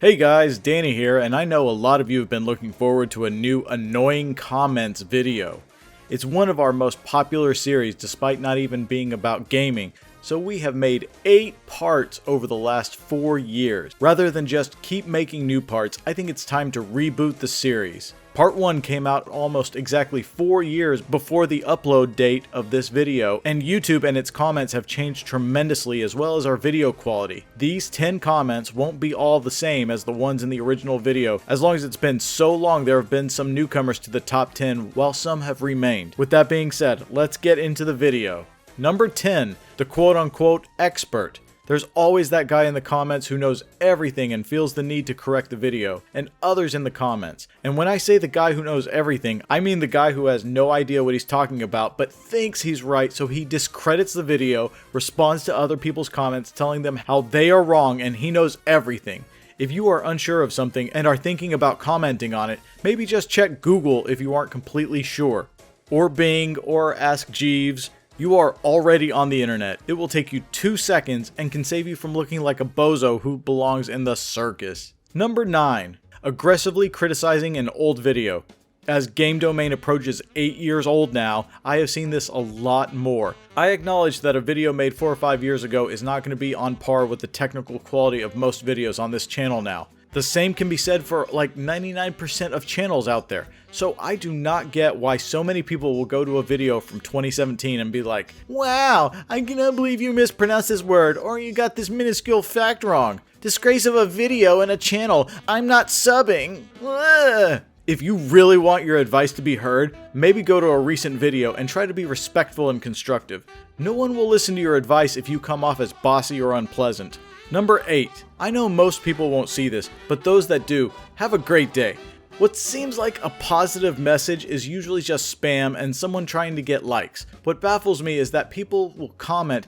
Hey guys, Danny here, and I know a lot of you have been looking forward to a new annoying comments video. It's one of our most popular series despite not even being about gaming, so we have made 8 parts over the last 4 years. Rather than just keep making new parts, I think it's time to reboot the series. Part 1 came out almost exactly 4 years before the upload date of this video, and YouTube and its comments have changed tremendously as well as our video quality. These 10 comments won't be all the same as the ones in the original video. As long as it's been so long, there have been some newcomers to the top 10 while some have remained. With that being said, let's get into the video. Number 10, the quote-unquote expert. There's always that guy in the comments who knows everything and feels the need to correct the video, and others in the comments. And when I say the guy who knows everything, I mean the guy who has no idea what he's talking about but thinks he's right, so he discredits the video, responds to other people's comments telling them how they are wrong and he knows everything. If you are unsure of something and are thinking about commenting on it, maybe just check Google if you aren't completely sure. Or Bing, or Ask Jeeves. You are already on the internet. It will take you 2 seconds and can save you from looking like a bozo who belongs in the circus. Number 9. Aggressively criticizing an old video. As Game Domain approaches 8 years old now, I have seen this a lot more. I acknowledge that a video made 4 or 5 years ago is not going to be on par with the technical quality of most videos on this channel now. The same can be said for like 99% of channels out there. So I do not get why so many people will go to a video from 2017 and be like, "Wow, I cannot believe you mispronounced this word, or you got this minuscule fact wrong. Disgrace of a video and a channel. I'm not subbing." Ugh. If you really want your advice to be heard, maybe go to a recent video and try to be respectful and constructive. No one will listen to your advice if you come off as bossy or unpleasant. Number 8. I know most people won't see this, but those that do, have a great day. What seems like a positive message is usually just spam and someone trying to get likes. What baffles me is that people will comment,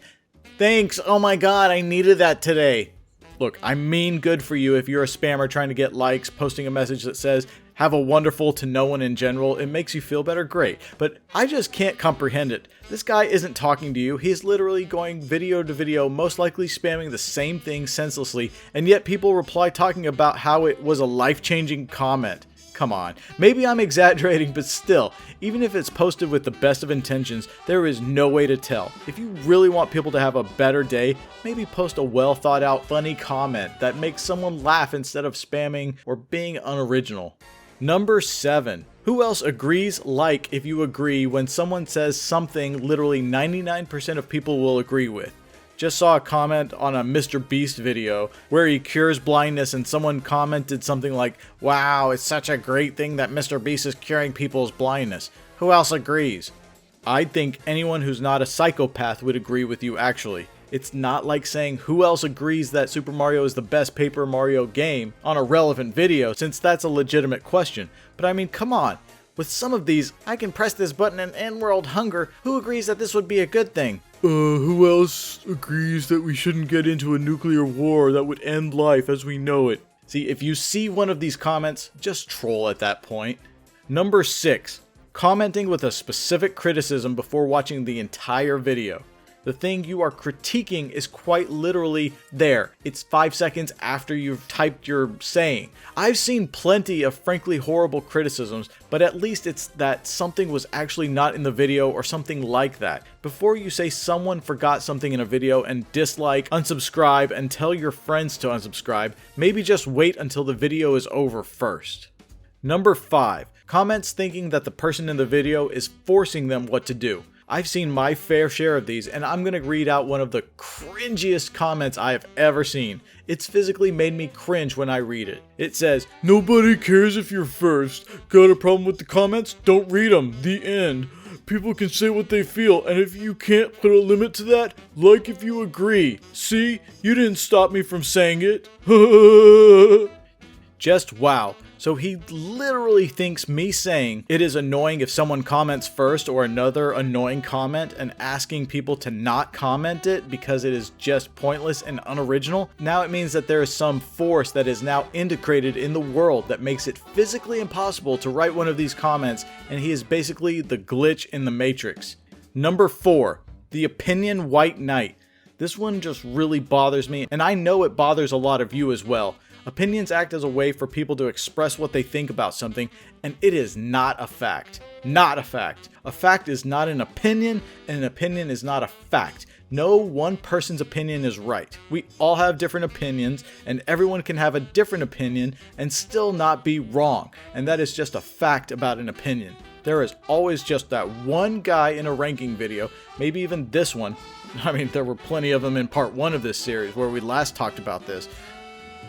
"Thanks, oh my god, I needed that today." Look, I mean good for you if you're a spammer trying to get likes, posting a message that says, "Have a wonderful" to no one in general. It makes you feel better, great. But I just can't comprehend it. This guy isn't talking to you. He's literally going video to video, most likely spamming the same thing senselessly, and yet people reply talking about how it was a life-changing comment. Come on. Maybe I'm exaggerating, but still, even if it's posted with the best of intentions, there is no way to tell. If you really want people to have a better day, maybe post a well thought out funny comment that makes someone laugh instead of spamming or being unoriginal. Number 7. Who else agrees like if you agree when someone says something literally 99% of people will agree with? Just saw a comment on a Mr. Beast video where he cures blindness and someone commented something like, "Wow, it's such a great thing that Mr. Beast is curing people's blindness." Who else agrees? I think anyone who's not a psychopath would agree with you actually. It's not like saying who else agrees that Super Mario is the best Paper Mario game on a relevant video, since that's a legitimate question. But I mean, come on. With some of these, I can press this button and end world hunger. Who agrees that this would be a good thing? Who else agrees that we shouldn't get into a nuclear war that would end life as we know it? See, if you see one of these comments, just troll at that point. Number 6. Commenting with a specific criticism before watching the entire video. The thing you are critiquing is quite literally there. It's 5 seconds after you've typed your saying. I've seen plenty of frankly horrible criticisms, but at least it's that something was actually not in the video or something like that. Before you say someone forgot something in a video and dislike, unsubscribe, and tell your friends to unsubscribe, maybe just wait until the video is over first. Number 5. Comments thinking that the person in the video is forcing them what to do. I've seen my fair share of these, and I'm gonna read out one of the cringiest comments I have ever seen. It's physically made me cringe when I read it. It says, "Nobody cares if you're first. Got a problem with the comments? Don't read them. The end. People can say what they feel, and if you can't put a limit to that, like if you agree. See, you didn't stop me from saying it." Just wow. So he literally thinks me saying it is annoying if someone comments first or another annoying comment and asking people to not comment it because it is just pointless and unoriginal. Now it means that there is some force that is now integrated in the world that makes it physically impossible to write one of these comments, and he is basically the glitch in the Matrix. Number 4. The opinion white knight. This one just really bothers me, and I know it bothers a lot of you as well. Opinions act as a way for people to express what they think about something, and it is not a fact. Not a fact. A fact is not an opinion, and an opinion is not a fact. No one person's opinion is right. We all have different opinions, and everyone can have a different opinion and still not be wrong. And that is just a fact about an opinion. There is always just that one guy in a ranking video, maybe even this one. I mean, there were plenty of them in part 1 of this series where we last talked about this.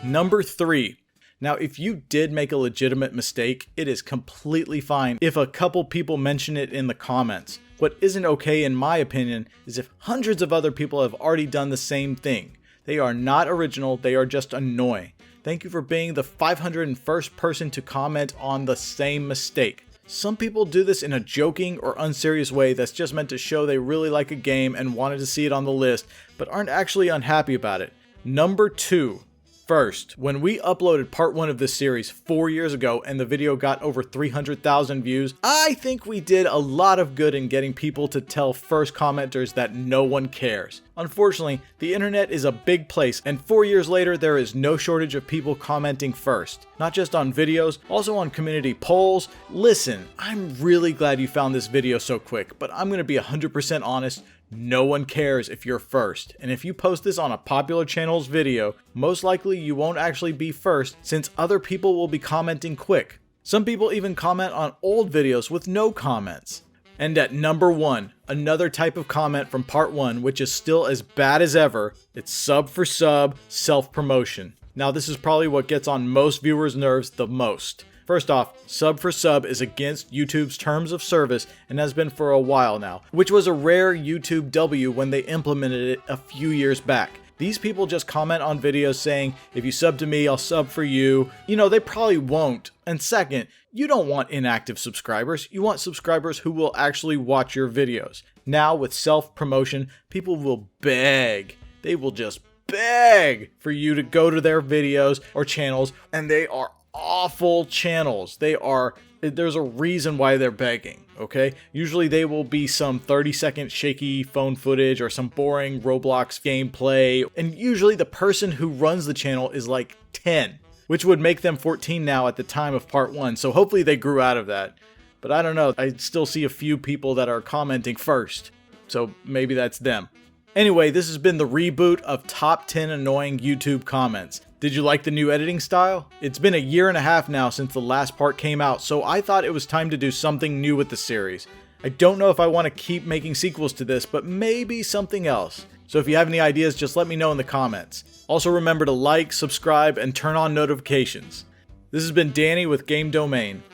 Number 3. Now, if you did make a legitimate mistake, it is completely fine if a couple people mention it in the comments. What isn't okay, in my opinion, is if hundreds of other people have already done the same thing. They are not original, they are just annoying. Thank you for being the 501st person to comment on the same mistake. Some people do this in a joking or unserious way that's just meant to show they really like a game and wanted to see it on the list, but aren't actually unhappy about it. Number 2. First, when we uploaded part 1 of this series 4 years ago and the video got over 300,000 views, I think we did a lot of good in getting people to tell first commenters that no one cares. Unfortunately, the internet is a big place, and 4 years later there is no shortage of people commenting first. Not just on videos, also on community polls. Listen, I'm really glad you found this video so quick, but I'm gonna be 100% honest. No one cares if you're first, and if you post this on a popular channel's video, most likely you won't actually be first since other people will be commenting quick. Some people even comment on old videos with no comments. And at number 1, another type of comment from part 1 which is still as bad as ever, it's sub for sub, self-promotion. Now this is probably what gets on most viewers' nerves the most. First off, sub for sub is against YouTube's terms of service and has been for a while now, which was a rare YouTube W when they implemented it a few years back. These people just comment on videos saying, if you sub to me, I'll sub for you. You know, they probably won't. And second, you don't want inactive subscribers. You want subscribers who will actually watch your videos. Now with self-promotion, people will beg. They will just beg for you to go to their videos or channels, and they are awful channels. There's a reason why they're begging, okay? Usually they will be some 30-second shaky phone footage or some boring Roblox gameplay, and usually the person who runs the channel is like 10, which would make them 14 now at the time of part 1, so hopefully they grew out of that. But I don't know, I still see a few people that are commenting first, so maybe that's them. Anyway, this has been the reboot of Top 10 Annoying YouTube Comments. Did you like the new editing style? It's been a year and a half now since the last part came out, so I thought it was time to do something new with the series. I don't know if I want to keep making sequels to this, but maybe something else. So if you have any ideas, just let me know in the comments. Also remember to like, subscribe, and turn on notifications. This has been Danny with Game Domain.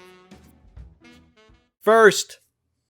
First!